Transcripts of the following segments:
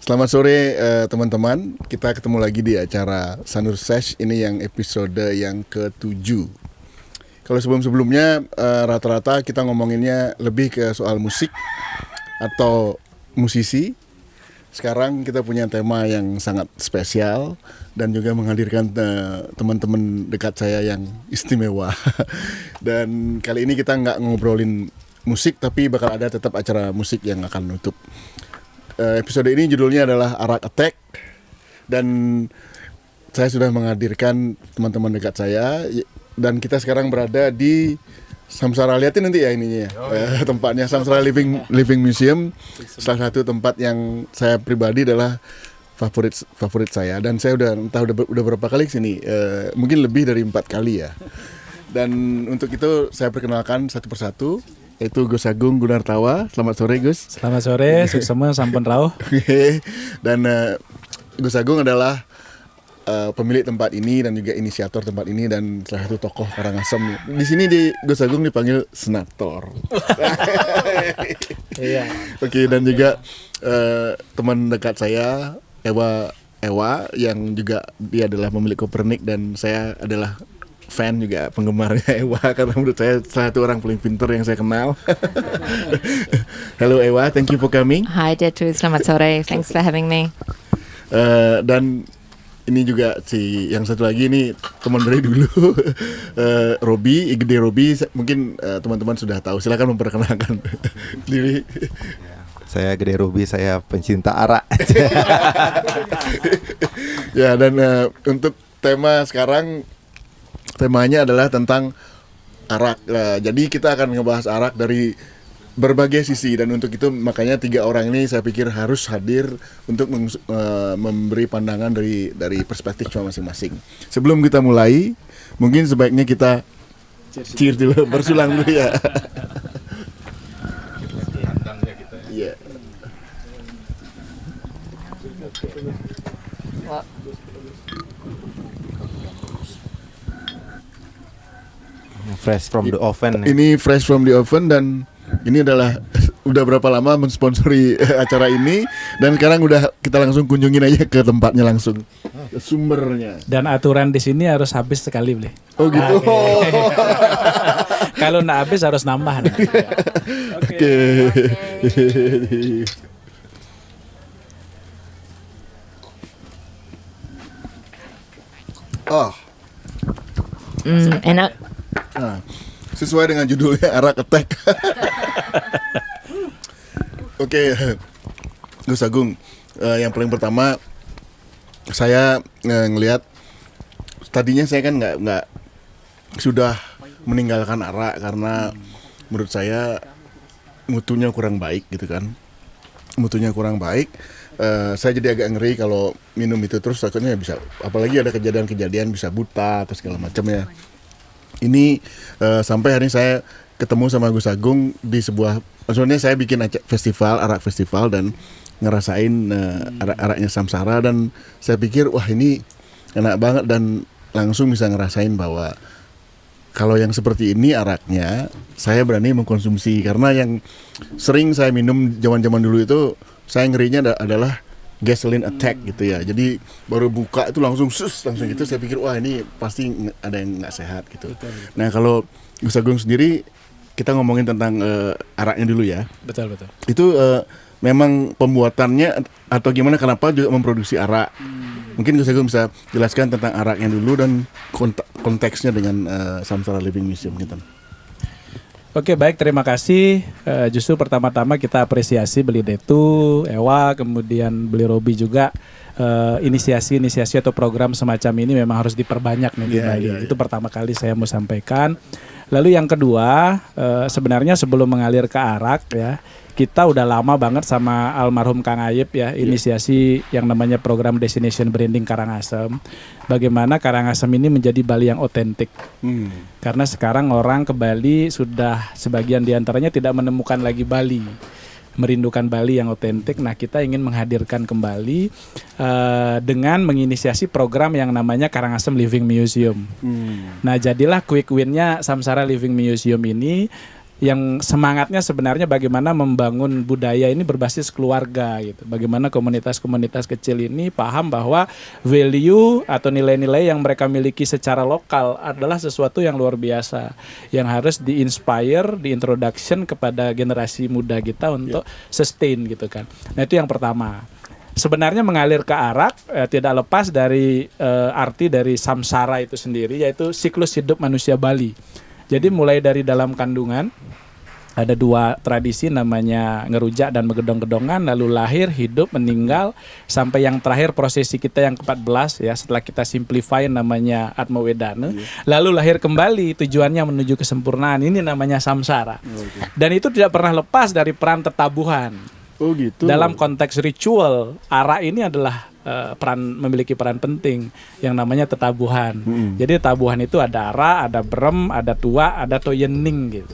Selamat sore teman-teman. Kita ketemu lagi di acara Sanur Sesh. Ini yang episode yang ke-7. Kalau sebelum-sebelumnya rata-rata kita ngomonginnya lebih ke soal musik atau musisi. Sekarang kita punya tema yang sangat spesial dan juga menghadirkan teman-teman dekat saya yang istimewa. Dan kali ini kita nggak ngobrolin musik, tapi bakal ada tetap acara musik yang akan nutup. Episode ini judulnya adalah Arak Attack, dan saya sudah menghadirkan teman-teman dekat saya, dan kita sekarang berada di Samsara. Lihatin nanti ya ininya, tempatnya Samsara Living Museum. Salah satu tempat yang saya pribadi adalah favorit saya, dan saya udah berapa kali kesini, mungkin lebih dari 4 kali ya. Dan untuk itu saya perkenalkan satu persatu, yaitu Gus Agung Gunartawa. Selamat sore Gus. Selamat sore, suksema sampun rawuh. Dan Gus Agung adalah pemilik tempat ini dan juga inisiator tempat ini dan salah satu tokoh Karangasem. Di sini Gus Agung dipanggil Senator. Iya. Oke, dan juga teman dekat saya Ewa yang juga dia adalah pemilik Kopernik, dan saya adalah fan juga, penggemarnya Ewa, karena menurut saya salah satu orang paling pintar yang saya kenal. Hello Ewa, thank you for coming. Hi Detu, selamat sore. Thanks for having me. Dan ini juga yang satu lagi ini teman dari dulu, Gede Robi. Mungkin teman-teman sudah tahu. Silakan memperkenalkan diri. Saya Gede Robi, saya pencinta arak. Ya, dan untuk tema sekarang, temanya adalah tentang arak. Jadi kita akan ngebahas arak dari berbagai sisi, dan untuk itu makanya 3 orang ini saya pikir harus hadir untuk memberi pandangan dari perspektif masing-masing. Sebelum kita mulai, mungkin sebaiknya kita cheers dulu, bersulang dulu ya. Iya. Fresh from the oven. Ini fresh from the oven, dan ini adalah udah berapa lama mensponsori acara ini, dan sekarang udah kita langsung kunjungin aja ke tempatnya langsung, ke sumbernya. Dan aturan di sini harus habis sekali beli. Oh gitu. Kalau nggak habis harus nambah. Oke. Oh. Enak. Nah, sesuai dengan judulnya, Arak Attack. Oke, Gus Agung, yang paling pertama saya ngelihat tadinya saya kan nggak sudah meninggalkan arak karena menurut saya mutunya kurang baik gitu kan, mutunya kurang baik. Saya jadi agak ngeri kalau minum itu terus, takutnya bisa, apalagi ada kejadian-kejadian bisa buta atau segala macam ya. Ini sampai hari ini saya ketemu sama Gus Agung di sebuah, maksudnya saya bikin festival, arak festival, dan ngerasain arak-araknya Samsara, dan saya pikir wah ini enak banget, dan langsung bisa ngerasain bahwa kalau yang seperti ini araknya saya berani mengkonsumsi, karena yang sering saya minum zaman-zaman dulu itu saya ngerinya adalah gasoline attack gitu ya. Jadi baru buka itu langsung gitu, saya pikir wah ini pasti ada yang nggak sehat gitu. Betul. Nah kalau Gus Agung sendiri, kita ngomongin tentang araknya dulu ya. Betul. Itu memang pembuatannya atau gimana, kenapa juga memproduksi arak? Mungkin Gus Agung bisa jelaskan tentang araknya dulu dan konteksnya dengan Samsara Living Museum gitu. Oke, baik, terima kasih. Justru pertama-tama kita apresiasi beli Detu, Ewa, kemudian beli Robi juga. Inisiasi atau program semacam ini memang harus diperbanyak nih di Bali. Itu pertama kali saya mau sampaikan. Lalu yang kedua, sebenarnya sebelum mengalir ke arak ya, kita udah lama banget sama almarhum Kang Ayib ya, inisiasi yang namanya program Destination Branding Karangasem. Bagaimana Karangasem ini menjadi Bali yang otentik. Karena sekarang orang ke Bali sudah sebagian diantaranya tidak menemukan lagi Bali, merindukan Bali yang otentik. Nah, kita ingin menghadirkan kembali dengan menginisiasi program yang namanya Karangasem Living Museum. Nah, jadilah quick win-nya Samsara Living Museum ini yang semangatnya sebenarnya bagaimana membangun budaya ini berbasis keluarga gitu. Bagaimana komunitas-komunitas kecil ini paham bahwa value atau nilai-nilai yang mereka miliki secara lokal adalah sesuatu yang luar biasa yang harus di-inspire, di-introduction kepada generasi muda kita untuk sustain gitu kan. Nah, itu yang pertama. Sebenarnya mengalir ke arak tidak lepas dari arti dari samsara itu sendiri, yaitu siklus hidup manusia Bali. Jadi mulai dari dalam kandungan ada 2 tradisi namanya ngerujak dan megedong-gedongan, lalu lahir, hidup, meninggal, sampai yang terakhir prosesi kita yang ke-14 ya, setelah kita simplify namanya Atma Wedana, lalu lahir kembali tujuannya menuju kesempurnaan, ini namanya samsara. Dan itu tidak pernah lepas dari peran tetabuhan. Oh gitu. Dalam konteks ritual, arak ini adalah memiliki peran penting yang namanya tetabuhan. Jadi tetabuhan itu ada arak, ada berem, ada tua, ada toyening gitu.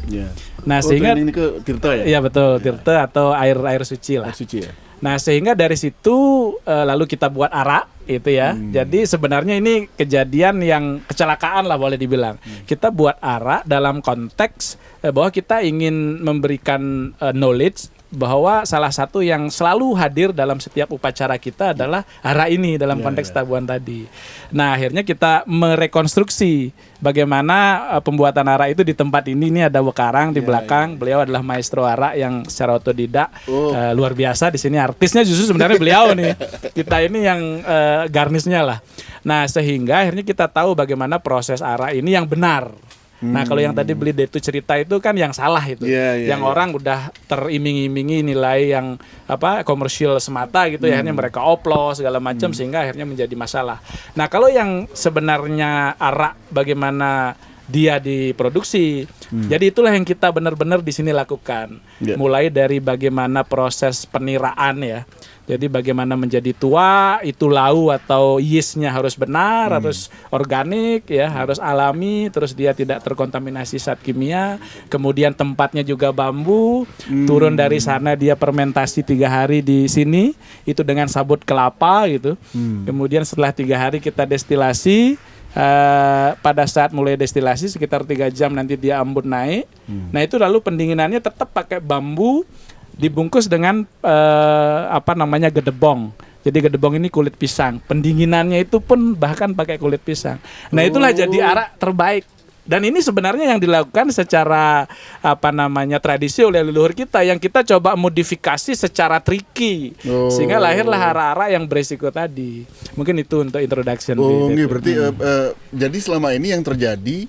Nah, sehingga ini ke tirta ya? Iya betul, tirta atau air suci lah. Air suci ya. Nah, sehingga dari situ lalu kita buat arak itu ya. Jadi sebenarnya ini kejadian yang kecelakaan lah boleh dibilang. Kita buat arak dalam konteks bahwa kita ingin memberikan knowledge bahwa salah satu yang selalu hadir dalam setiap upacara kita adalah arak ini dalam konteks tabuhan tadi. Nah, akhirnya kita merekonstruksi bagaimana pembuatan arak itu di tempat ini. Ini ada Wekarang di belakang. Beliau adalah maestro arak yang secara otodidak luar biasa. Di sini artisnya justru sebenarnya beliau nih. Kita ini yang garnisnya lah. Nah, sehingga akhirnya kita tahu bagaimana proses arak ini yang benar. Nah, kalau yang tadi Beli Detu cerita itu kan yang salah itu. Yang orang udah teriming-imingi nilai yang komersial semata gitu ya, akhirnya mereka oplos segala macam sehingga akhirnya menjadi masalah. Nah, kalau yang sebenarnya arak bagaimana dia diproduksi. Jadi itulah yang kita benar-benar di sini lakukan. Mulai dari bagaimana proses peniraan ya. Jadi bagaimana menjadi tua, itu lau atau yeastnya harus benar, harus organik ya, harus alami, terus dia tidak terkontaminasi zat kimia. Kemudian tempatnya juga bambu, turun dari sana dia fermentasi 3 hari di sini, itu dengan sabut kelapa gitu. Kemudian setelah 3 hari kita destilasi. Pada saat mulai destilasi sekitar 3 jam nanti dia embun naik. Nah, itu lalu pendinginannya tetap pakai bambu dibungkus dengan gedebong. Jadi gedebong ini kulit pisang. Pendinginannya itu pun bahkan pakai kulit pisang. Nah, itulah jadi arak terbaik. Dan ini sebenarnya yang dilakukan secara tradisi oleh leluhur kita yang kita coba modifikasi secara tricky sehingga lahirlah arak-arak yang beresiko tadi. Mungkin itu untuk introduction. Iya, berarti jadi selama ini yang terjadi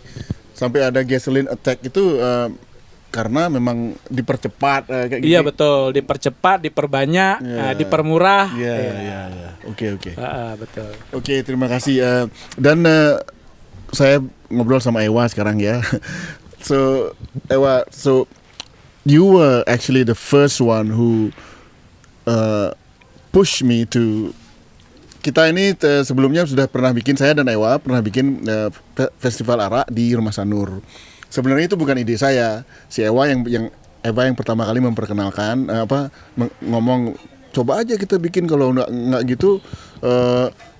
sampai ada gasoline attack itu karena memang dipercepat kayak gitu. Iya betul, dipercepat, diperbanyak, dipermurah. Iya. Oke. Betul. Oke, terima kasih. Dan saya ngobrol sama Ewa sekarang ya. So Ewa, you were actually the first one who push me to. Kita ini sebelumnya sudah pernah bikin, saya dan Ewa pernah bikin festival arak di Rumah Sanur. Sebenarnya itu bukan ide saya. Si Ewa yang pertama kali memperkenalkan ngomong coba aja kita bikin, kalau nggak gitu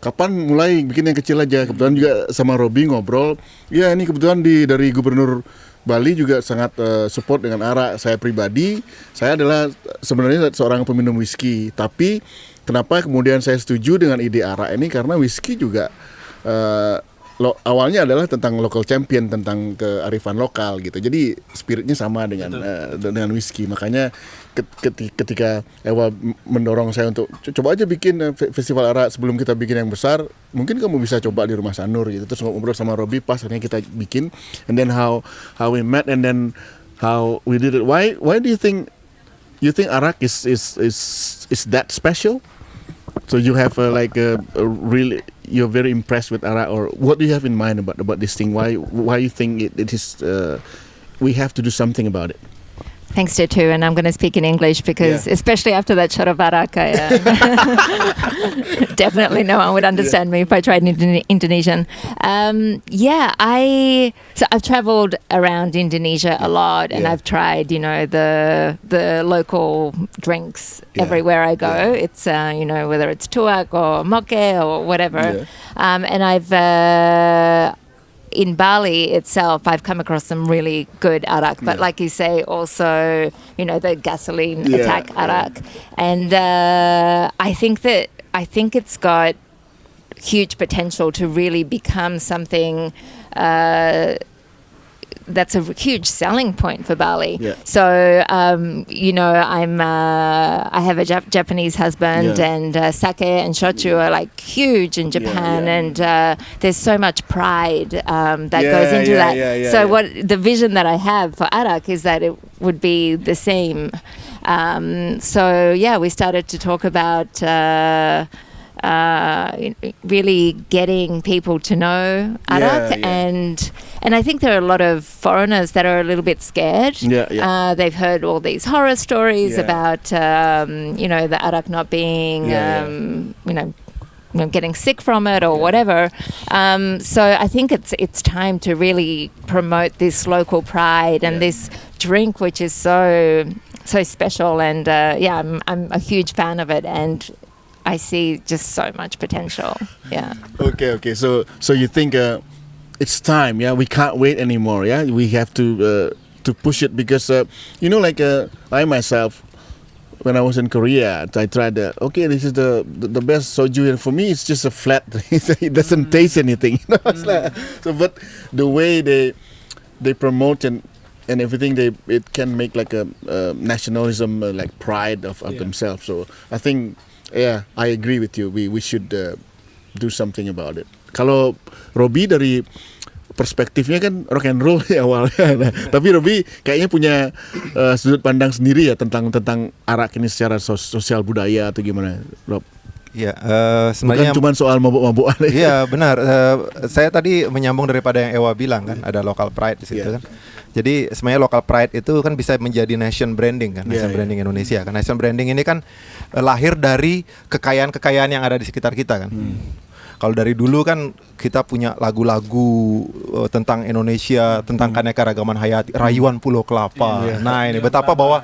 kapan mulai bikin yang kecil aja. Kebetulan juga sama Robi ngobrol. Ya, ini kebetulan dari Gubernur Bali juga sangat support dengan arak. Saya pribadi, saya adalah sebenarnya seorang peminum whisky, tapi kenapa kemudian saya setuju dengan ide arak ini karena whisky juga awalnya adalah tentang local champion, tentang kearifan lokal gitu. Jadi spiritnya sama dengan whisky. Makanya ketika Ewa mendorong saya untuk coba aja bikin festival arak sebelum kita bikin yang besar, mungkin kamu bisa coba di Rumah Sanur gitu. Terus ngobrol sama Robi, pas akhirnya kita bikin. And then how we met and then how we did it. Why do you think arak is that special? So you have really, you're very impressed with arak, or what do you have in mind about this thing? Why you think it is we have to do something about it? Thanks, Detu, and I'm going to speak in English because, especially after that shot of arak, definitely no one would understand me if I tried in Indonesian. I've traveled around Indonesia a lot, and I've tried, the local drinks everywhere I go. It's whether it's tuak or moke or whatever, and I've. in Bali itself, I've come across some really good arak, but like you say, also, you know, the gasoline attack arak. And I think it's got huge potential to really become something that's a huge selling point for Bali. Yeah. So, you know, I have a Japanese husband, and sake and shochu are like huge in Japan, and there's so much pride that goes into that. So what the vision that I have for arak is that it would be the same. So yeah, we started to talk about really getting people to know arak, and I think there are a lot of foreigners that are a little bit scared. They've heard all these horror stories about you know, the arak not being you know, getting sick from it or whatever. So I think it's time to really promote this local pride and this drink, which is so special. And I'm a huge fan of it, and I see just so much potential. Yeah. Okay. So you think it's time? Yeah, we can't wait anymore. Yeah, we have to push it because you know, like I myself, when I was in Korea, I tried this is the best soju, and for me it's just a flat. It doesn't taste anything. You know? It's like, so, but the way they promote and everything, it can make like a nationalism, like pride of themselves. So I think. Yeah, I agree with you. We should do something about it. Kalau Robi dari perspektifnya kan rock and roll ya awalnya, nah, tapi Robi kayaknya punya sudut pandang sendiri ya tentang arak ini secara sosial budaya atau gimana, Rob? Ya, sebenarnya bukan cuma soal mabuk-mabukan. Iya benar. Saya tadi menyambung daripada yang Ewa bilang kan, ada local pride di situ kan. Jadi sebenarnya local pride itu kan bisa menjadi nation branding kan, nation branding Indonesia kan. Nation branding ini kan lahir dari kekayaan-kekayaan yang ada di sekitar kita kan. Kalau dari dulu kan kita punya lagu-lagu tentang Indonesia, tentang keanekaragaman hayati, rayuan Pulau Kelapa. Nah ini betapa bahwa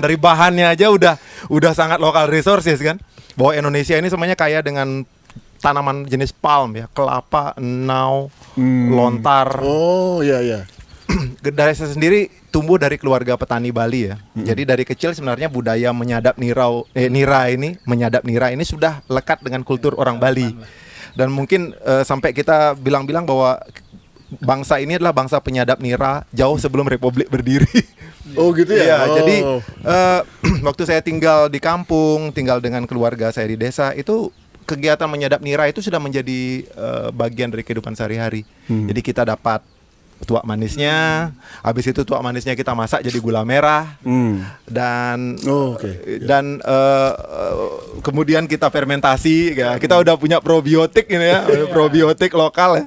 dari bahannya aja udah sangat local resources kan. Bahwa Indonesia ini semuanya kaya dengan tanaman jenis palm ya, kelapa, enau, lontar. Oh iya. Dari saya sendiri tumbuh dari keluarga petani Bali ya. Jadi dari kecil sebenarnya budaya menyadap nira ini sudah lekat dengan kultur orang Bali. Dan mungkin sampai kita bilang-bilang bahwa bangsa ini adalah bangsa penyadap nira jauh sebelum Republik berdiri. Oh gitu ya. Jadi waktu saya tinggal di kampung, tinggal dengan keluarga saya di desa, itu kegiatan menyadap nira itu sudah menjadi bagian dari kehidupan sehari-hari. Jadi kita dapat tuak manisnya, habis itu tuak manisnya kita masak jadi gula merah, dan kemudian kita fermentasi, ya. Kita udah punya probiotik ini ya, probiotik lokal ya.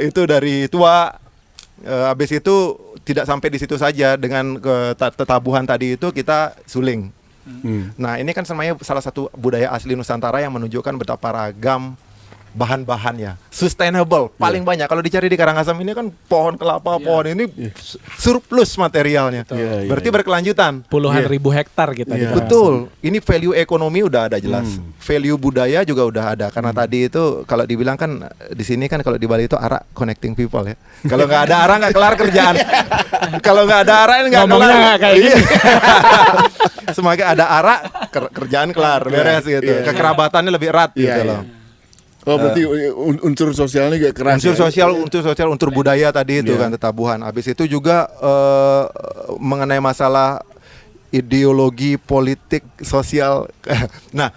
Itu dari tuak. Habis itu tidak sampai di situ saja, dengan tetabuhan tadi itu kita suling. Nah ini kan semuanya salah satu budaya asli Nusantara yang menunjukkan betapa ragam bahan-bahannya, sustainable paling banyak. Kalau dicari di Karangasem ini kan pohon kelapa, pohon ini surplus materialnya, berarti berkelanjutan. Puluhan ribu hektar kita. Betul. Ini value ekonomi udah ada jelas, value budaya juga udah ada. Karena tadi itu kalau dibilang kan di sini kan, kalau di Bali itu arak connecting people ya. Kalau nggak ada arak nggak kelar kerjaan. Kalau nggak ada arak nggak kelar. Kayak gitu. Semakin ada arak kerjaan kelar, beres gitu. Kekerabatannya lebih erat gitu loh. Oh berarti unsur sosialnya juga keras. Unsur budaya tadi itu kan, tetabuhan. Habis itu juga mengenai masalah ideologi politik sosial. Nah,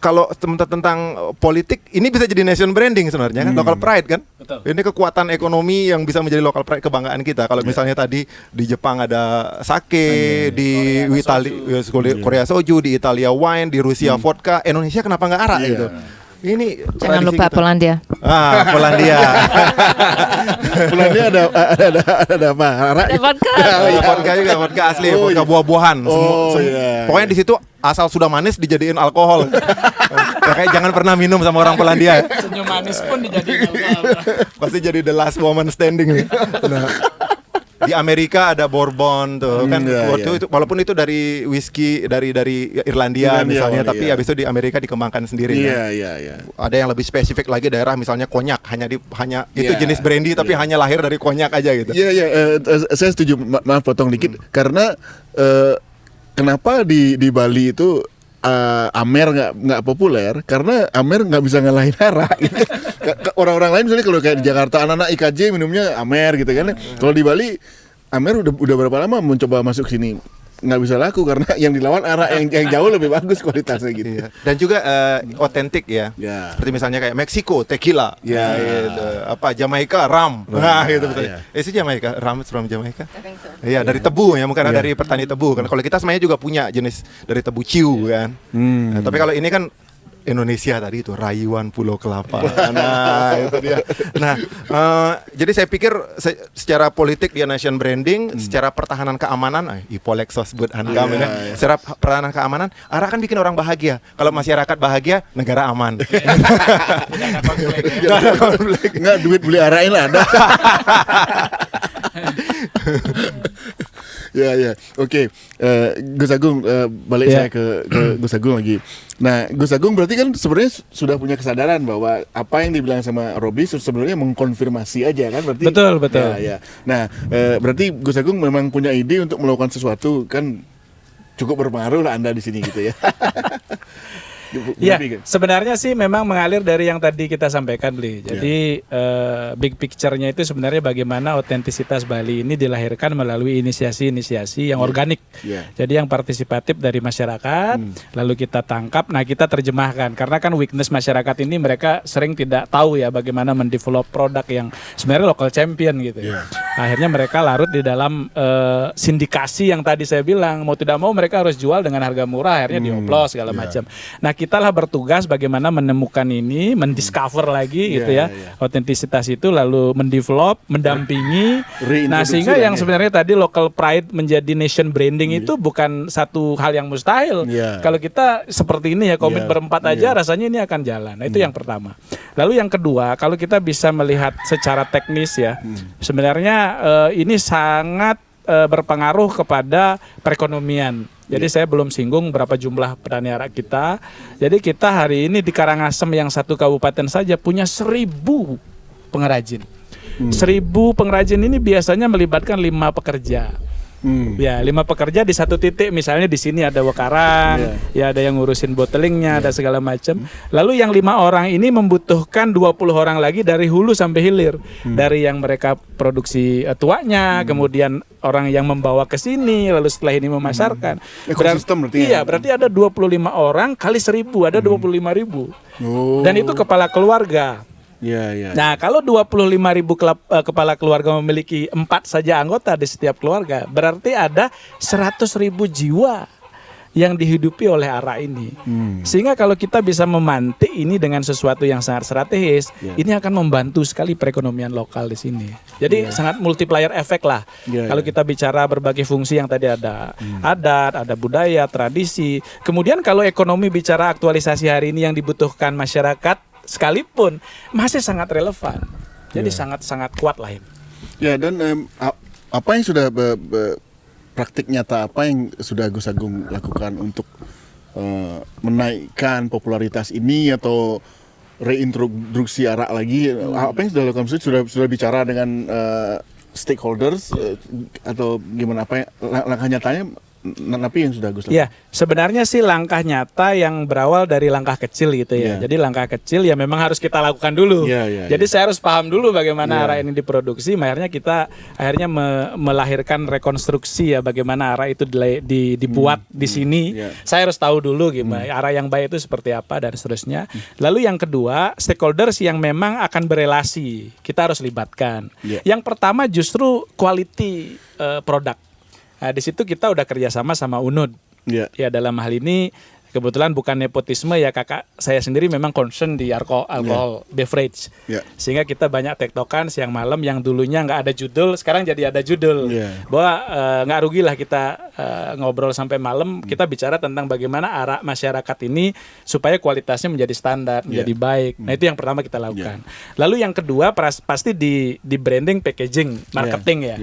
kalau tentang politik ini bisa jadi nation branding sebenarnya kan, local pride kan. Betul. Ini kekuatan ekonomi yang bisa menjadi local pride, kebanggaan kita. Kalau misalnya tadi di Jepang ada sake, di Korea soju, di Italia wine, di Rusia vodka, Indonesia kenapa nggak arak gitu? Ini jangan lupa kita. Polandia. Polandia. Polandia ada apa? Ada vodka. Vodka juga, vodka asli, vodka buah-buahan. Pokoknya di situ asal sudah manis dijadiin alkohol. Kayak jangan pernah minum sama orang Polandia. Senyum manis pun dijadiin alkohol. Pasti jadi the last woman standing nih. Nah. Di Amerika ada bourbon tuh kan, waktu itu walaupun itu dari whisky dari Irlandia misalnya, tapi habis itu di Amerika dikembangkan sendiri. Ada yang lebih spesifik lagi daerah misalnya konyak, hanya itu jenis brandy tapi hanya lahir dari konyak aja gitu. Saya setuju. Maaf potong dikit karena kenapa di Bali itu Amer nggak populer karena Amer nggak bisa ngalahin Ara gitu. Orang-orang lain misalnya kalau kayak di Jakarta anak-anak IKJ minumnya Amer gitu kan. Kalau di Bali Amer udah berapa lama mencoba masuk sini, nggak bisa laku karena yang dilawan Ara yang jauh lebih bagus kualitasnya gitu. Dan juga otentik ya. Seperti misalnya kayak Meksiko tequila, gitu. Apa Jamaika ram, gitu betul. Itu Jamaika ram from Jamaika. Iya dari tebu ya, bukan dari petani tebu kan. Kalau kita sebenarnya juga punya jenis dari tebu ciu kan. Nah, tapi kalau ini kan Indonesia tadi itu rayuan Pulau Kelapa. Nah, itu dia. Nah, jadi saya pikir secara politik dia nation branding, secara pertahanan keamanan, Ipolexos buat Angam ini. Secara pertahanan keamanan, Ara kan bikin orang bahagia. Kalau masyarakat bahagia, negara aman. Enggak duit beli Ara ini ada. Oke. Gus Agung, balik saya ke Gus Agung lagi. Nah, Gus Agung berarti kan sebenarnya sudah punya kesadaran bahwa apa yang dibilang sama Robi sebenarnya mengkonfirmasi aja kan, berarti. Betul. Nah, berarti Gus Agung memang punya ide untuk melakukan sesuatu, kan cukup berpengaruh lah Anda di sini gitu ya. Ya, sebenarnya sih memang mengalir dari yang tadi kita sampaikan, Bli. Jadi big picture-nya itu sebenarnya bagaimana otentisitas Bali ini dilahirkan melalui inisiasi-inisiasi yang organik. Jadi yang partisipatif dari masyarakat, lalu kita tangkap, nah kita terjemahkan. Karena kan weakness masyarakat ini mereka sering tidak tahu ya bagaimana mendevelop produk yang sebenarnya local champion gitu. Akhirnya mereka larut di dalam sindikasi yang tadi saya bilang, mau tidak mau mereka harus jual dengan harga murah, akhirnya dioplos segala macam. Nah, kita lah bertugas bagaimana menemukan ini, mendiscover lagi gitu ya, otentisitas itu, lalu mendevelop, mendampingi. Nah, sehingga yang sebenarnya tadi local pride menjadi nation branding itu bukan satu hal yang mustahil. Kalau kita seperti ini ya, komit berempat aja rasanya ini akan jalan. Nah, itu yang pertama. Lalu yang kedua, kalau kita bisa melihat secara teknis ya, sebenarnya ini sangat berpengaruh kepada perekonomian. Jadi saya belum singgung berapa jumlah petani arak kita. Jadi kita hari ini di Karangasem yang satu kabupaten saja punya 1.000 pengrajin. 1.000 pengrajin ini biasanya melibatkan 5 pekerja. Ya, 5 pekerja di satu titik, misalnya di sini ada Wakarang, ya ada yang ngurusin bottlingnya, ada segala macam. Lalu yang 5 orang ini membutuhkan 20 orang lagi dari hulu sampai hilir, dari yang mereka produksi tuanya, kemudian orang yang membawa ke sini, lalu setelah ini memasarkan. Berarti ada 25 orang kali 1.000, ada 25.000. Dan itu kepala keluarga. Nah, kalau 25.000 kepala keluarga memiliki 4 saja anggota di setiap keluarga, berarti ada 100.000 jiwa yang dihidupi oleh ARA ini. Sehingga kalau kita bisa memantik ini dengan sesuatu yang sangat strategis, ini akan membantu sekali perekonomian lokal di sini. Jadi sangat multiplier efek lah. Kalau kita bicara berbagai fungsi yang tadi ada adat, ada budaya, tradisi. Kemudian kalau ekonomi bicara aktualisasi hari ini yang dibutuhkan masyarakat, sekalipun masih sangat relevan, jadi sangat kuat lah ini. Ya, dan apa yang sudah praktik nyata apa yang sudah Gus Agung lakukan untuk menaikkan popularitas ini atau reintroduksi arak lagi? Apa yang sudah lakukan? Sudah bicara dengan stakeholders atau gimana? Apa yang, langkah nyatanya? Tapi yang sudah Gus lakukan? Ya, sebenarnya sih langkah nyata yang berawal dari langkah kecil gitu ya. Jadi langkah kecil ya memang harus kita lakukan dulu. Jadi saya harus paham dulu bagaimana arak ini diproduksi. Akhirnya kita melahirkan rekonstruksi ya bagaimana arak itu dibuat di sini. Saya harus tahu dulu gimana arak yang baik itu seperti apa dan seterusnya. Lalu yang kedua, stakeholders yang memang akan berelasi kita harus libatkan. Yang pertama justru quality produk. Nah, di situ kita udah kerjasama sama UNUD. Ya, dalam hal ini kebetulan bukan nepotisme ya, kakak saya sendiri memang concern di alkohol beverage, sehingga kita banyak tektokan siang malam yang dulunya nggak ada judul, sekarang jadi ada judul, bahwa nggak rugilah kita ngobrol sampai malam, kita bicara tentang bagaimana arak masyarakat ini supaya kualitasnya menjadi standar, menjadi baik. Nah itu yang pertama kita lakukan. Lalu yang kedua pasti di branding, packaging, marketing ya.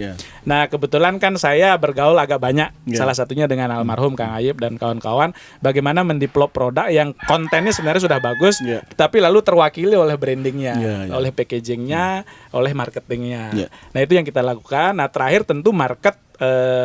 Nah kebetulan kan saya bergaul agak banyak, salah satunya dengan almarhum Kang Ayub dan kawan-kawan, bagaimana mendevelop produk yang kontennya sebenarnya sudah bagus, tapi lalu terwakili oleh brandingnya, oleh packagingnya, oleh marketingnya. Nah itu yang kita lakukan. Nah terakhir tentu market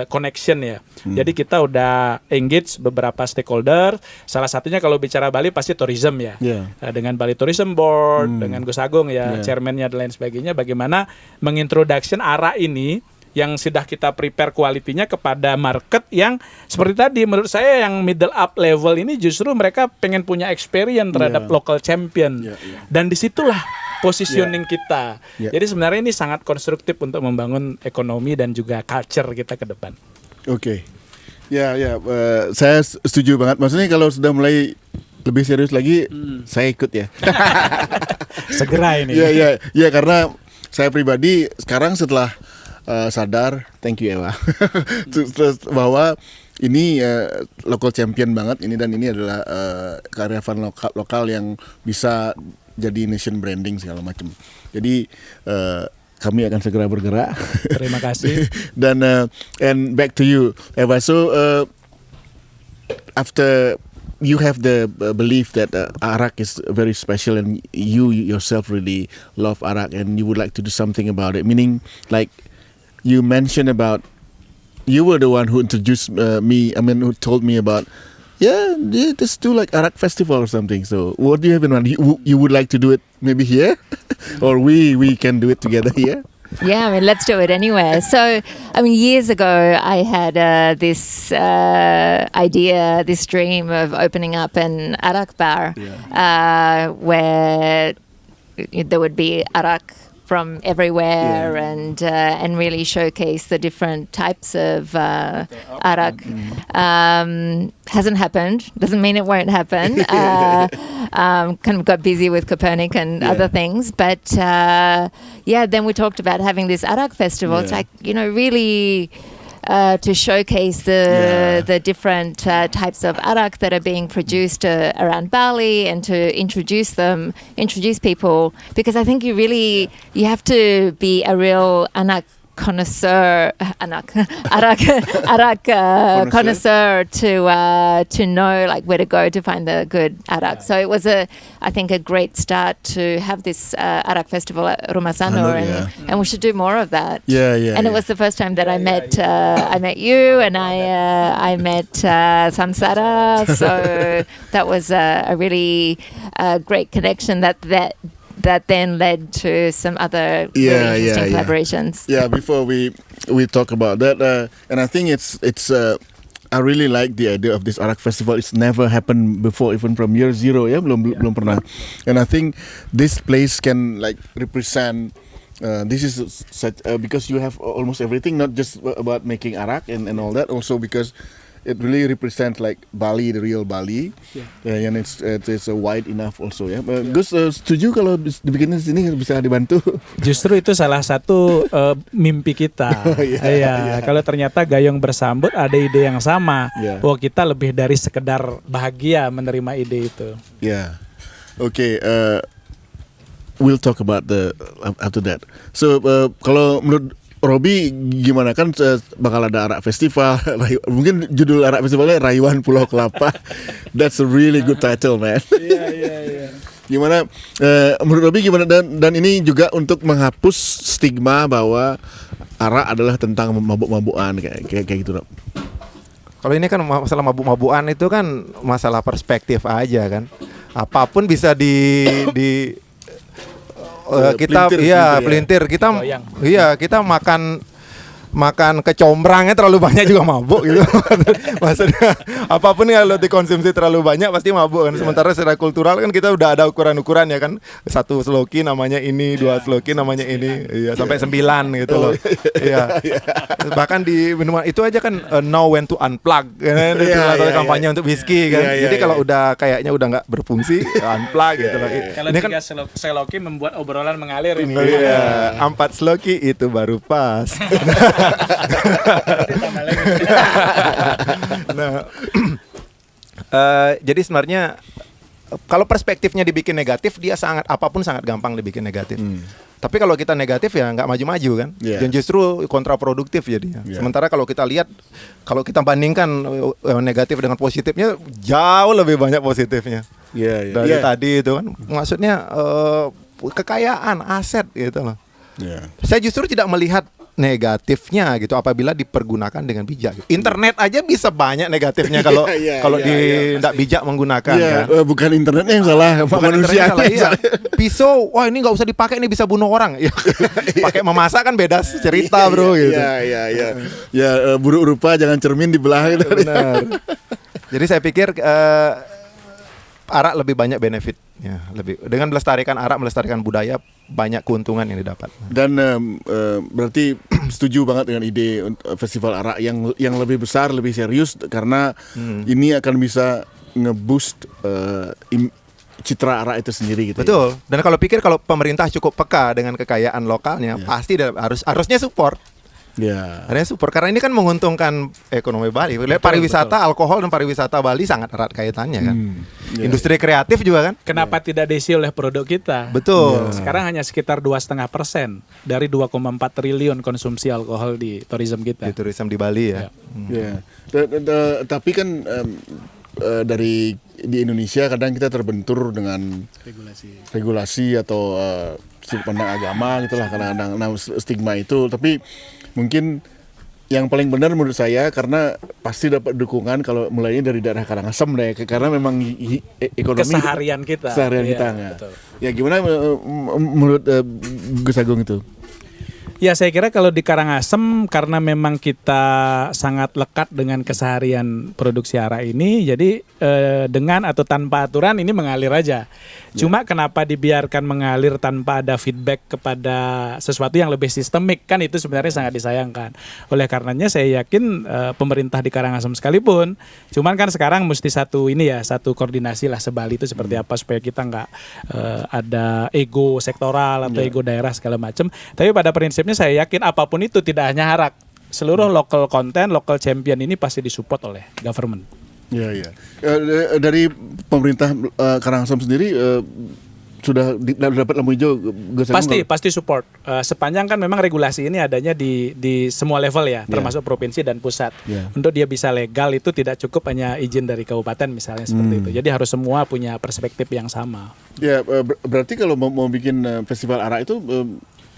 connection ya. Jadi kita udah engage beberapa stakeholder. Salah satunya kalau bicara Bali pasti tourism ya. Dengan Bali Tourism Board, dengan Gus Agung ya, chairman-nya dan lain sebagainya. Bagaimana mengintroduction arak ini yang sudah kita prepare kualitinya kepada market yang seperti tadi, menurut saya yang middle up level ini justru mereka pengen punya experience terhadap local champion. Dan disitulah positioning kita. Jadi sebenarnya ini sangat konstruktif untuk membangun ekonomi dan juga culture kita ke depan. Oke. Saya setuju banget. Maksudnya kalau sudah mulai lebih serius lagi, saya ikut ya. Segera ini. Ya karena saya pribadi sekarang setelah sadar, thank you Ewa, bahwa ini local champion banget ini, dan ini adalah karyawan lokal yang bisa jadi nation branding segala macam. Jadi kami akan segera bergerak. Terima kasih. Dan and back to you Ewa. So after you have the belief that arak is very special and you yourself really love arak and you would like to do something about it, meaning like you mentioned about you were the one who introduced who told me about just do like Arak Festival or something. So what do you have in mind? You would like to do it maybe here or we can do it together here? Yeah, I mean, let's do it anywhere. So, I mean, years ago, I had this idea, this dream of opening up an Arak bar where there would be Arak from everywhere and really showcase the different types of arak. Hasn't happened. Doesn't mean it won't happen. Kind of got busy with Copernic and other things, but then we talked about having this arak festival. It's like, really to showcase the different types of arak that are being produced around Bali, and to introduce people, because I think you have to be a real arak connoisseur to know like where to go to find the good arak. So it was I think a great start to have this arak festival at Rumah Sanur, and we should do more of that. And it was the first time that I met you, and I met Samsara, so that was a really great connection that then led to some other really interesting collaborations. Before we talk about that, and I think it's I really like the idea of this Arak Festival. It's never happened before, even from year zero. Belum pernah. And I think this place can like represent. This is such because you have almost everything, not just about making arak and all that. Also because it really represents like Bali, the real Bali, and it's wide enough also ya. Gus setuju kalau dibikin di sini bisa dibantu. Justru itu salah satu mimpi kita. Kalau ternyata Gayung bersambut ada ide yang sama, kita lebih dari sekedar bahagia menerima ide itu. Okay. We'll talk about after that. So kalau menurut Robi gimana, kan bakal ada Arak Festival, mungkin judul Arak Festivalnya Rayuan Pulau Kelapa. That's a really good title, man. Gimana menurut Robi gimana, dan ini juga untuk menghapus stigma bahwa arak adalah tentang mabuk-mabukan kayak gitu, Rob. Kalau ini kan masalah mabuk-mabukan itu kan masalah perspektif aja kan. Apapun bisa kita pelintir kita makan makan kecombrangnya terlalu banyak juga mabuk gitu. Maksudnya apapun yang lo dikonsumsi terlalu banyak pasti mabuk kan. Sementara secara kultural kan kita udah ada ukuran-ukuran ya kan. 1 sloki namanya ini, 2 sloki namanya ini, iya sampai 9 gitu loh. Iya. Bahkan di minuman itu aja kan know when to unplug kan, itu kampanye untuk whisky kan. Jadi kalau udah kayaknya udah nggak berfungsi, unplug gitu loh. Kalau 3 sloki membuat obrolan mengalir ini. Iya, 4 sloki itu baru pas. Nah, jadi sebenarnya kalau perspektifnya dibikin negatif, dia apapun sangat gampang dibikin negatif. Tapi kalau kita negatif ya nggak maju-maju kan, dan justru kontraproduktif jadinya. Sementara kalau kita lihat, kalau kita bandingkan negatif dengan positifnya, jauh lebih banyak positifnya. Dari tadi itu kan, maksudnya kekayaan, aset gitu loh. Saya justru tidak melihat negatifnya gitu apabila dipergunakan dengan bijak. Internet aja bisa banyak negatifnya kalau tidak bijak menggunakan kan. Bukan internetnya yang salah, manusia yang salah. Pisau, wah ini nggak usah dipakai, ini bisa bunuh orang. Pakai memasak kan beda cerita bro gitu. Ya buruk rupa jangan cermin dibelah gitu. Benar. Jadi saya pikir arak lebih banyak benefitnya, dengan melestarikan arak, melestarikan budaya, banyak keuntungan yang didapat. Dan berarti setuju banget dengan ide festival arak yang lebih besar, lebih serius, karena ini akan bisa nge-boost citra arak itu sendiri gitu. Betul. Dan kalau pemerintah cukup peka dengan kekayaan lokalnya, pasti harusnya support. Harusnya support, karena ini kan menguntungkan ekonomi Bali. Pariwisata, alkohol dan pariwisata Bali sangat erat kaitannya kan. Industri kreatif juga kan. Kenapa tidak diisi oleh produk kita? Betul. Sekarang hanya sekitar 2,5% dari 2,4 triliun konsumsi alkohol di tourism kita. Di tourism di Bali ya. Tapi kan di Indonesia kadang kita terbentur dengan regulasi atau sudut pandang agama gitulah, kadang-kadang stigma itu. Tapi mungkin yang paling benar menurut saya, karena pasti dapat dukungan kalau mulainya dari daerah Karangasem deh, karena memang ekonomi keseharian kita. Ya gimana menurut Gus Agung itu? Ya saya kira kalau di Karangasem, karena memang kita sangat lekat dengan keseharian produksi arak ini, jadi dengan atau tanpa aturan ini mengalir aja. Cuma kenapa dibiarkan mengalir tanpa ada feedback kepada sesuatu yang lebih sistemik, kan itu sebenarnya sangat disayangkan. Oleh karenanya saya yakin pemerintah di Karangasem sekalipun, cuman kan sekarang mesti satu koordinasi lah sebali itu seperti apa supaya kita nggak ada ego sektoral atau ego daerah segala macam. Tapi pada prinsipnya saya yakin apapun itu, tidak hanya arak, seluruh local content, local champion ini pasti disupport oleh government. Dari pemerintah Karangasem sendiri sudah dapat lampu hijau? Pasti support. Sepanjang kan memang regulasi ini adanya di semua level ya, termasuk provinsi dan pusat. Untuk dia bisa legal itu tidak cukup hanya izin dari kabupaten misalnya seperti itu. Jadi harus semua punya perspektif yang sama. Berarti kalau mau bikin festival arak itu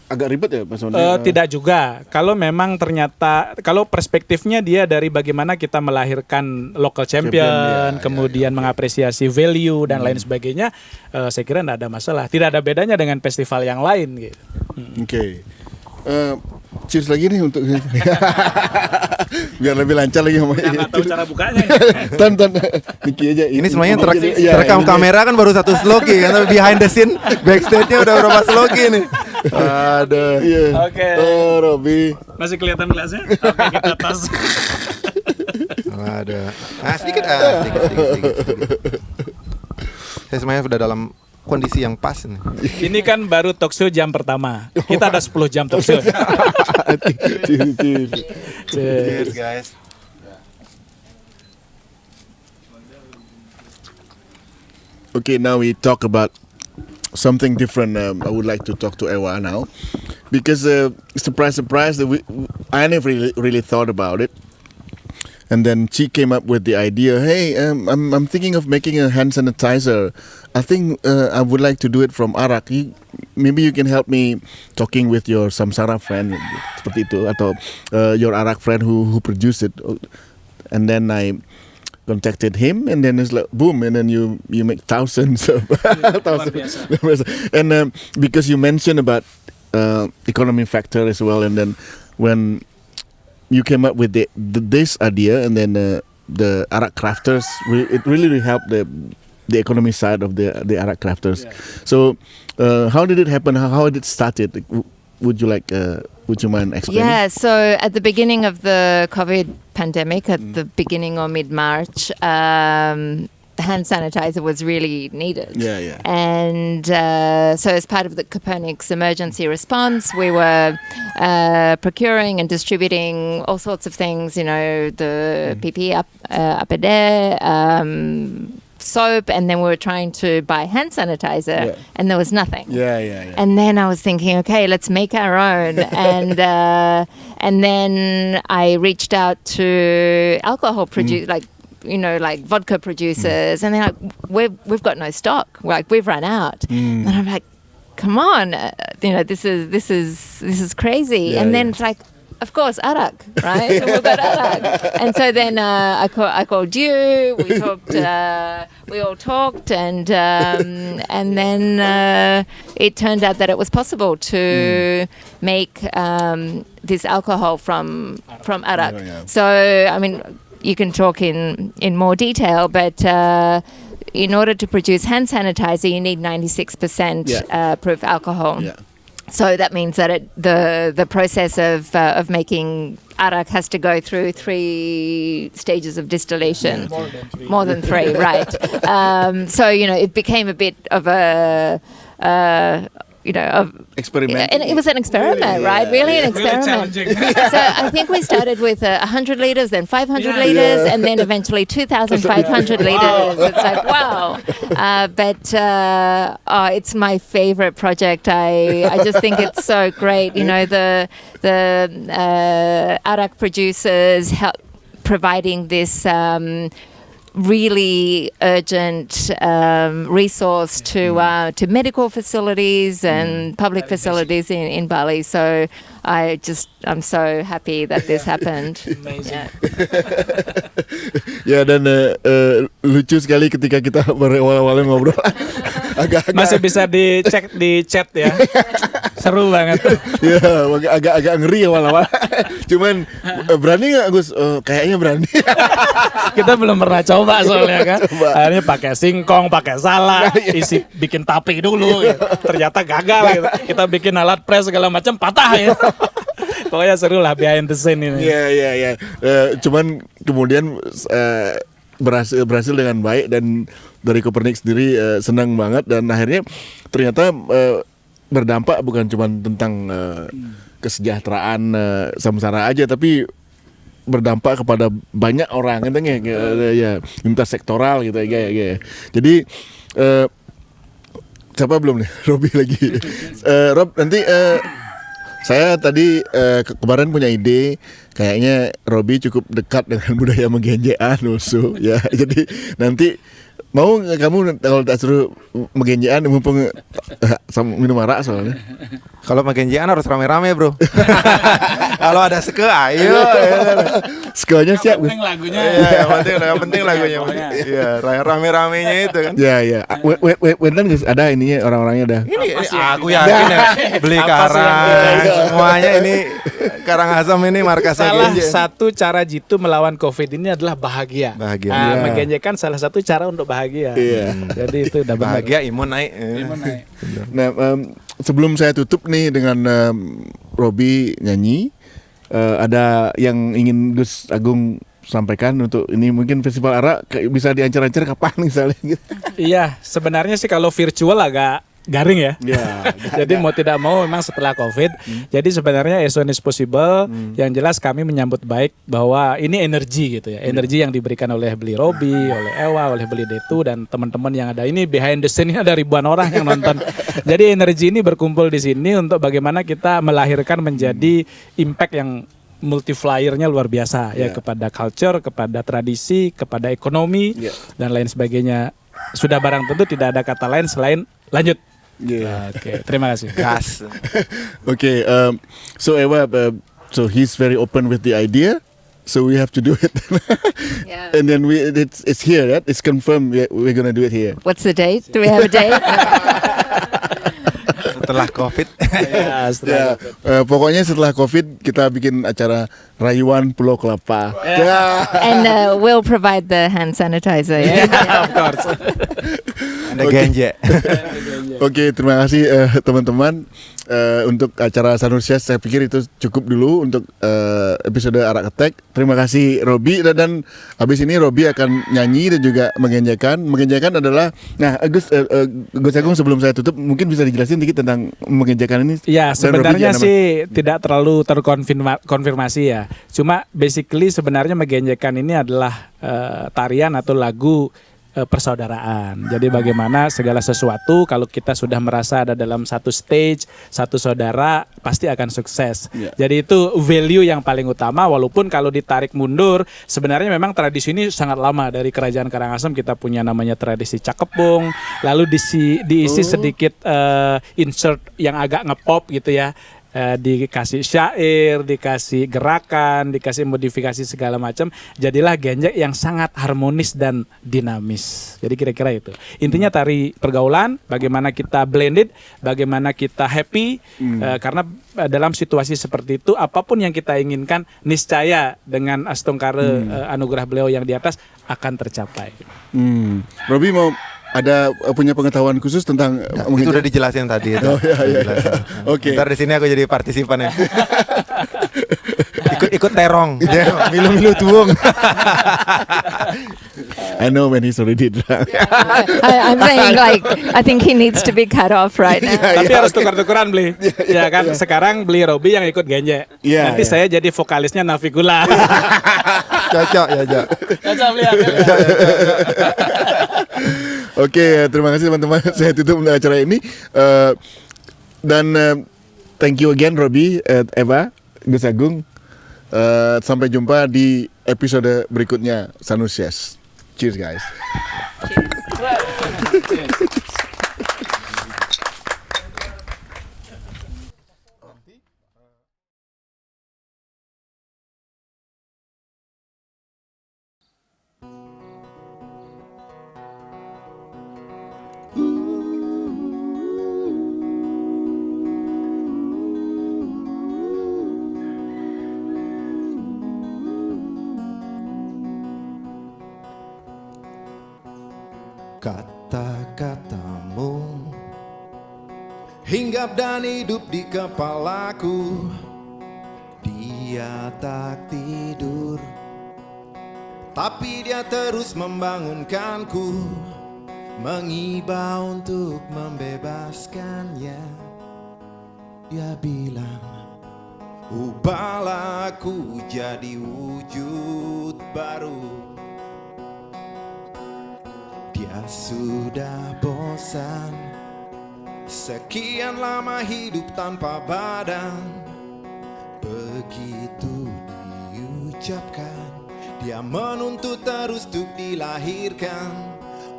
agak ribet ya Mas Oni? Tidak juga. Kalau memang ternyata, kalau perspektifnya dia dari bagaimana kita melahirkan local champion, kemudian mengapresiasi value dan lain sebagainya, saya kira tidak ada masalah. Tidak ada bedanya dengan festival yang lain gitu. Oke. Cheers lagi nih untuk biar lebih lancar lagi ngomongnya. Nggak tahu cara bukanya. Tonton Niki aja. Ini semuanya terekam kamera kan baru 1 sloki kan, behind the scene backstage-nya udah berapa sloki nih. Aduh. Oke. Oh, Robi. Masih kelihatan gelasnya? Oke, kita tos. Aduh. Sedikit. Saya semuanya sudah dalam kondisi yang pas nih. Ini kan baru talk show jam pertama. Kita ada 10 jam talk show. Cheers guys. Okay, now we talk about something different. I would like to talk to Ewa now, because surprise, I never really thought about it. And then she came up with the idea. Hey, I'm thinking of making a hand sanitizer. I think I would like to do it from arak. Maybe you can help me talking with your Samsara friend, seperti itu, atau your arak friend who produced it. And then I contacted him, and then it's like boom, and then you make thousands of and because you mentioned about economy factor as well, and then when you came up with this idea, and then the arak crafters. It really helped the economy side of the arak crafters. Yeah. So, how did it happen? How did it started? Would you mind explaining? Yeah, so at the beginning of the COVID pandemic, at the beginning or mid-March, hand sanitizer was really needed. Yeah. And so as part of the Copernicus emergency response, we were procuring and distributing all sorts of things, the PPE APD, soap, and then we were trying to buy hand sanitizer, and there was nothing. Yeah. And then I was thinking, okay, let's make our own. And then I reached out to alcohol like vodka producers, and they're like, we've got no stock. Like, we've run out. And I'm like, come on, this is crazy. Yeah, and then it's like, of course, arak, right? So we've got arak. And so then I called you. We talked. We all talked, and then it turned out that it was possible to make this alcohol from arak. Yeah. So I mean, you can talk in more detail, but in order to produce hand sanitizer, you need 96% proof alcohol. Yeah. So that means that the process of making arak has to go through 3 stages of distillation. More than three, right? So it became a bit of a experiment. And it was an experiment, right? Really an experiment. Really So I think we started with 100 liters, then 500 liters, and then eventually 2,500 liters. It's like, wow. But it's my favorite project. I just think it's so great. The arak producers help providing this really urgent resource to medical facilities and public facilities in Bali. So I'm so happy that this happened. Amazing. Ya, dan lucu sekali ketika kita awal-awalnya ngobrol. Agak-agak Masih bisa dicek di chat ya. Seru banget. Ya, agak ngeri awal-awal. Cuman berani nggak Gus? Kayaknya berani. Kita belum pernah coba soalnya kan. Akhirnya pakai singkong, pakai salak, isi bikin tapi dulu. Gitu. Ternyata gagal. Gitu. Kita bikin alat press segala macam patah ya. Pokoknya seru lah behind the scene ini. Iya. Cuman kemudian berhasil dengan baik, dan dari Copernicus sendiri senang banget, dan akhirnya ternyata berdampak bukan cuma tentang kesejahteraan samsara aja, tapi berdampak kepada banyak orang gitu ya, intersektoral gitu ya. Jadi siapa belum nih? Robi lagi. Rob, nanti saya tadi kemarin punya ide, kayaknya Robi cukup dekat dengan budaya menggenjean also ya. Jadi nanti mau kamu kalau tak suruh menggenjean mumpung minum arak soalnya. Kalau menggenjean harus rame-rame, bro. Kalau ada ske, ayo. Skenya siap. Yang penting lagunya. Iya, yang penting lagunya. Iya, rame-ramenya itu kan. Iya. Wentan guys, ada ininya, orang-orangnya ada. Ini aku yakin ya. Beli karang, semuanya ini Karangasem ini markasnya Salah Genje. satu cara Jitu melawan COVID ini adalah bahagia. Iya. Menggenjekan salah satu cara untuk bahagia. Iya. Jadi itu udah benar. Bahagia, imun naik. Nah, sebelum saya tutup nih dengan Robi nyanyi, ada yang ingin Gus Agung sampaikan untuk ini, mungkin festival arak bisa diancar-ancar kapan misalnya gitu. Iya, sebenarnya sih kalau virtual agak garing ya. Jadi mau tidak mau memang setelah COVID. Jadi sebenarnya as soon as possible. Yang jelas kami menyambut baik bahwa ini energi gitu ya. Energi yang diberikan oleh Beli Robi, oleh Ewa, oleh Beli Detu dan teman-teman yang ada ini behind the scene ini ada ribuan orang yang nonton. Jadi energi ini berkumpul di sini untuk bagaimana kita melahirkan menjadi impact yang multipliernya luar biasa ya, kepada culture, kepada tradisi, kepada ekonomi dan lain sebagainya. Sudah barang tentu tidak ada kata lain selain lanjut. Oke, terima kasih. Gas. Okay, so Ewa, so he's very open with the idea, so we have to do it. Yeah. And then it's here, right? It's confirmed. We're gonna do it here. What's the date? Do we have a date? setelah COVID. Pokoknya setelah COVID kita bikin acara rayuan Pulau Kelapa. And we'll provide the hand sanitizer. Yeah, of course. Ada ganja. Oke, terima kasih teman-teman untuk acara Sanursias. Saya pikir itu cukup dulu untuk episode Arak Attack. Terima kasih Robi, dan habis ini Robi akan nyanyi dan juga mengenjakan. Mengenjakan adalah, nah Gus Agung, sebelum saya tutup mungkin bisa dijelasin dikit tentang mengenjakan ini. Ya, sebenarnya sih tidak terlalu terkonfirmasi ya. Cuma basically sebenarnya mengenjakan ini adalah tarian atau lagu persaudaraan. Jadi bagaimana segala sesuatu kalau kita sudah merasa ada dalam satu stage, satu saudara, pasti akan sukses. Jadi itu value yang paling utama, walaupun kalau ditarik mundur sebenarnya memang tradisi ini sangat lama. Dari Kerajaan Karangasem kita punya namanya tradisi Cakepung, lalu diisi sedikit insert yang agak ngepop gitu ya. Dikasih syair, dikasih gerakan, dikasih modifikasi segala macam, jadilah genjek yang sangat harmonis dan dinamis. Jadi kira-kira itu intinya tari pergaulan, bagaimana kita blended, bagaimana kita happy, karena dalam situasi seperti itu apapun yang kita inginkan niscaya dengan astungkare anugerah beliau yang di atas akan tercapai. Robi mau punya pengetahuan khusus tentang itu udah dijelasin tadi itu. Oke. Ntar di sini aku jadi partisipan ya. ikut terong, milu-milu tuung. I know when he's already drunk. I'm saying like I think he needs to be cut off right now. Tapi harus tukar-tukaran beli. Ya kan sekarang beli Robi yang ikut genjek. Nanti saya jadi vokalisnya Navigula. Cocok ya, Cok. Cocok beli. Oke, terima kasih teman-teman. Saya tutup untuk acara ini. Dan thank you again Robi, Eva, Gus Agung. Sampai jumpa di episode berikutnya Sanursias. Cheers guys. Kata-katamu hinggap dan hidup di kepalaku. Dia tak tidur, tapi dia terus membangunkanku, mengiba untuk membebaskannya. Dia bilang, ubahlah aku jadi wujud baru. Dia sudah bosan sekian lama hidup tanpa badan. Begitu diucapkan, dia menuntut terus untuk dilahirkan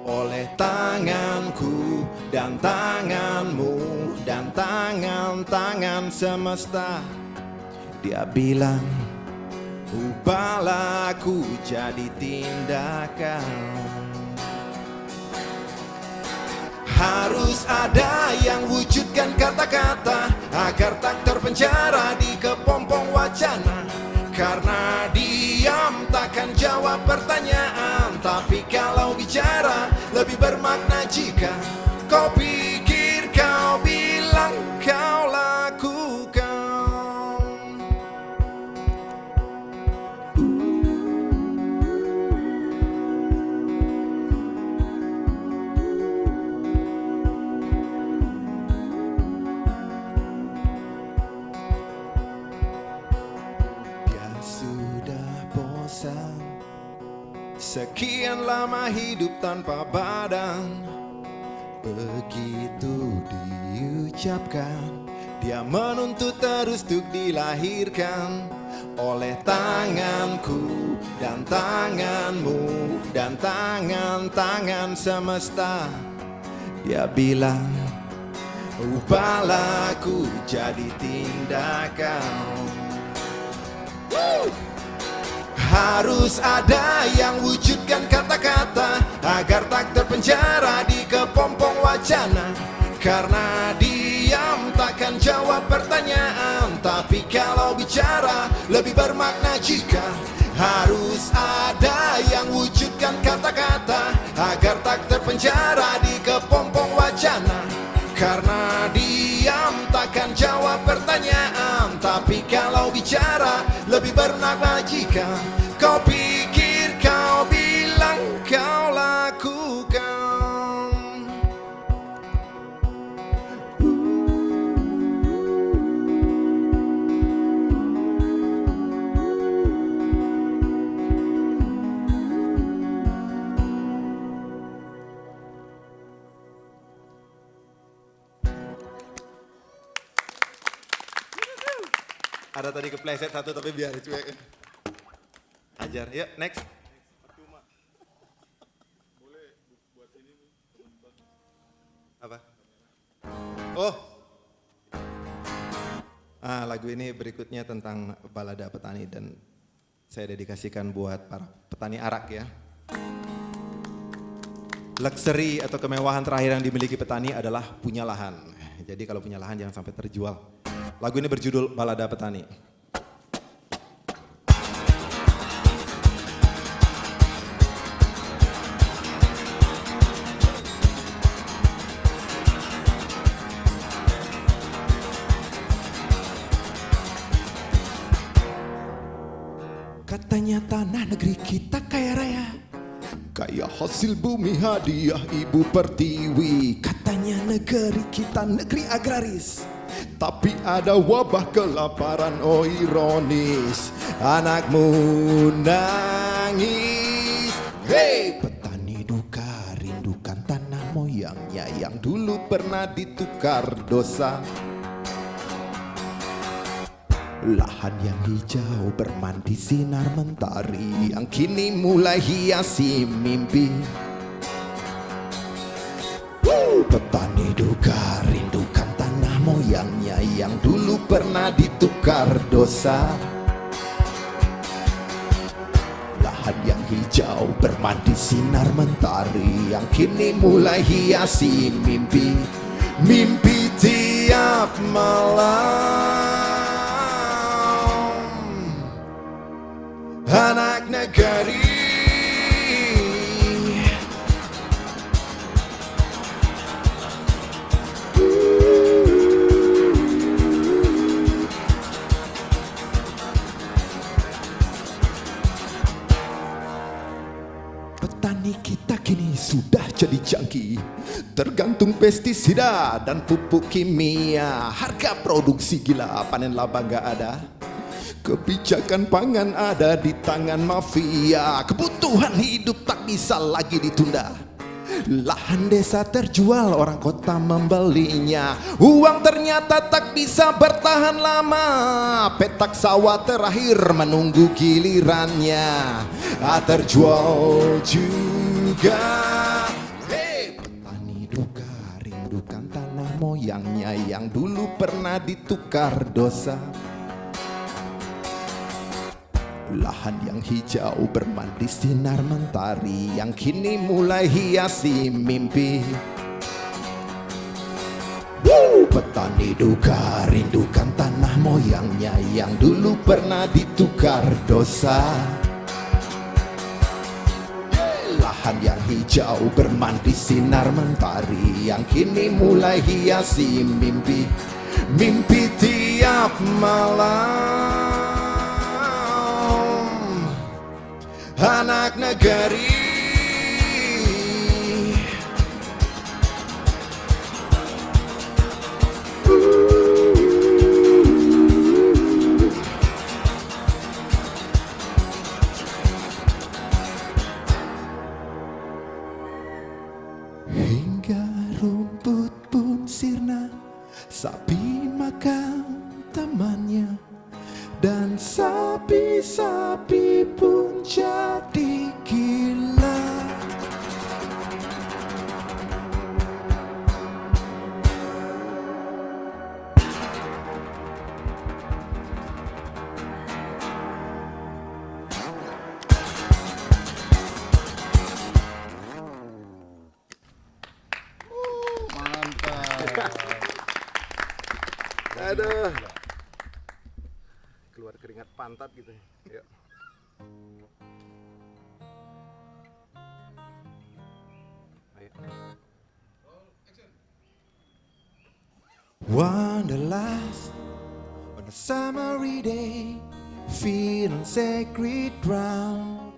oleh tanganku dan tanganmu dan tangan-tangan semesta. Dia bilang, ubahlah aku jadi tindakan. Harus ada yang wujudkan kata-kata agar tak terpenjara di kepompong wacana. Karena diam takkan jawab pertanyaan, tapi kalau bicara lebih bermakna jika kau pikir, kau bilang, kau lakukan. Sekian lama hidup tanpa badan. Begitu diucapkan, dia menuntut terus untuk dilahirkan oleh tanganku dan tanganmu dan tangan-tangan semesta. Dia bilang, ubahlah aku jadi tindakan. Harus ada yang wujudkan kata-kata agar tak terpenjara di kepompong wacana. Karena diam takkan jawab pertanyaan. Tapi kalau bicara lebih bermakna jika harus ada yang wujudkan kata-kata agar tak terpenjara di kepompong wacana. Karena diam takkan jawab pertanyaan. Tapi kalau bicara lebih bermakna jika kau pikir, kau bilang, kau lakukan. Ada tadi kepleset satu tapi biar cuek. Ajar, yuk next. Apa? Oh. Lagu ini berikutnya tentang balada petani dan saya dedikasikan buat para petani arak ya. Luxury atau kemewahan terakhir yang dimiliki petani adalah punya lahan. Jadi kalau punya lahan jangan sampai terjual. Lagu ini berjudul Balada Petani. Katanya tanah negeri kita kaya raya, kaya hasil bumi hadiah Ibu Pertiwi. Katanya negeri kita negeri agraris, tapi ada wabah kelaparan, oh ironis. Anakmu nangis. Hei petani duka, rindukan tanah moyangnya yang dulu pernah ditukar dosa. Lahan yang hijau bermandi sinar mentari yang kini mulai hiasi mimpi. Petani duka, rindukan tanah moyangnya yang dulu pernah ditukar dosa. Lahan yang hijau bermandi sinar mentari yang kini mulai hiasi mimpi. Mimpi tiap malam anak negeri. Petani kita kini sudah jadi jangki, tergantung pestisida dan pupuk kimia. Harga produksi gila, panen laba gak ada. Kebijakan pangan ada di tangan mafia. Kebutuhan hidup tak bisa lagi ditunda. Lahan desa terjual, orang kota membelinya. Uang ternyata tak bisa bertahan lama. Petak sawah terakhir menunggu gilirannya. Terjual juga. Hei petani duka, rindukan tanah moyangnya yang dulu pernah ditukar dosa. Lahan yang hijau bermandi sinar mentari yang kini mulai hiasi mimpi. Petani duka, rindukan tanah moyangnya yang dulu pernah ditukar dosa. Lahan yang hijau bermandi sinar mentari yang kini mulai hiasi mimpi. Mimpi tiap malam anak negeri. Hingga rumput pun sirna, sapi makan temannya, dan sapi-sapi pun jadi gila. Aduh. Keluar keringat pantat gitu. Yuk. Ayo. Wanderlust on a summery day, feet on sacred ground.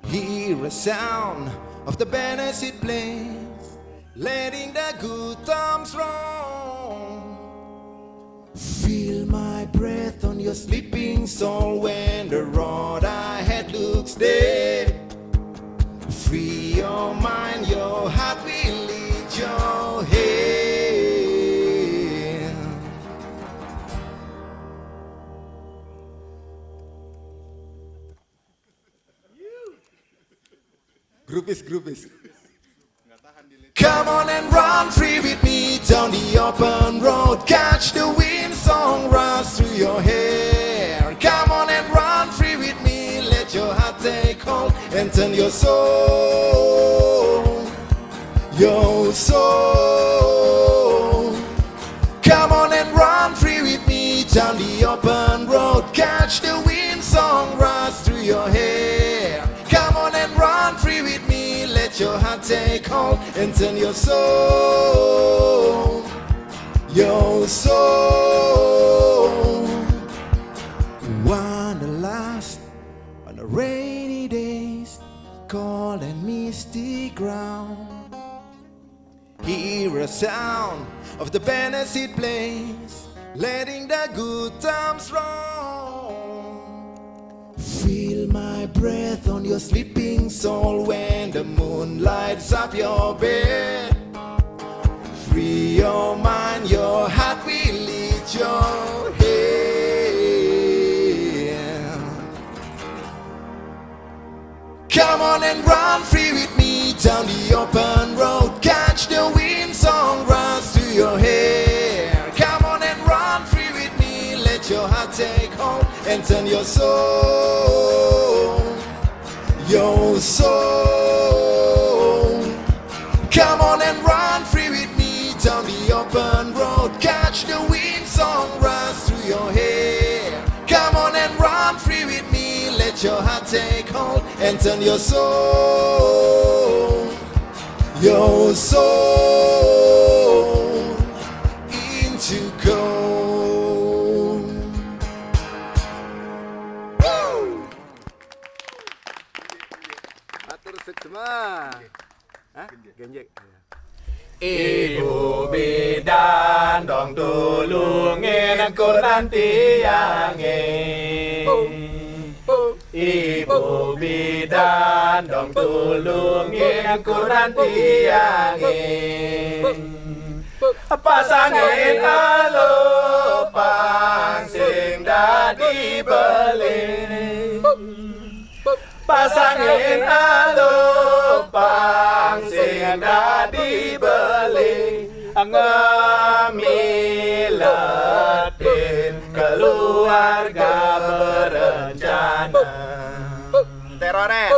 Hear a sound of the banners it plays, letting the good times roll. Feel my breath on your sleeping soul when the road ahead looks dead. Free your mind, your heart will lead your head. Groupies. Come on and run free with me down the open road. Catch the wind, song runs through your hair. Come on and run free with me. Let your heart take hold and turn your soul. Your soul. Come on and run free with me down the open road. Catch the wind, song runs through your hair. Come on and run free with me. Let your heart take hold and turn your soul. Your soul. Wanderlust on the rainy days, cold and misty ground. Hear a sound of the banners it plays, letting the good times roll. Feel my breath on your sleeping soul when the moon lights up your bed. Free your mind, your heart will lead your head. Come on and run free with me down the open road. Catch the wind, song runs through your hair. Come on and run free with me. Let your heart take hold and turn your soul. Your soul. Come on and run free with me down the open road. Catch the wind, song runs through your hair. Come on and run free with me. Let your heart take hold and turn your soul. Your soul into gold. Atur semua. Hah? Genjek. Ibu bidan dong tulungin aku nanti yang Ibu bidan dong tulungin aku nanti yang pasangin alupang sing dadi beli pasangin alupang sing dadi beli ngemiletin keluarga berencana terore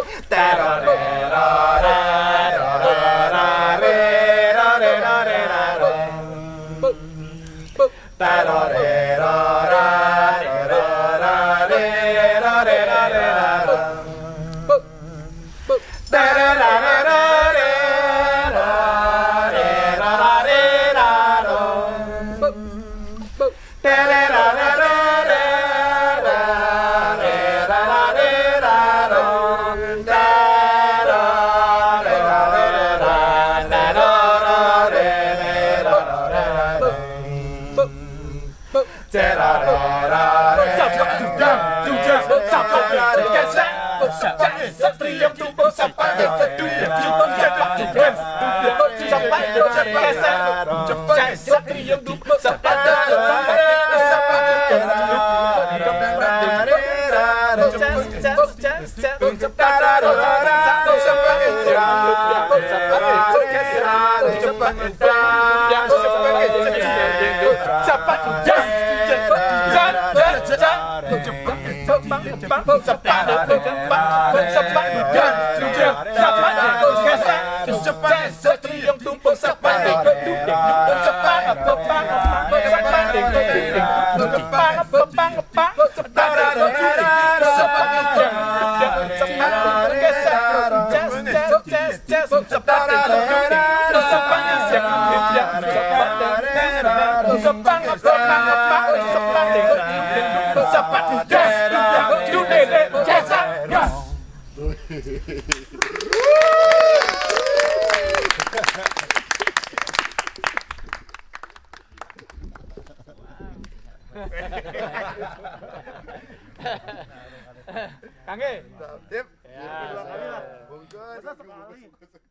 Kangge. Sip. Ya. Bungkus.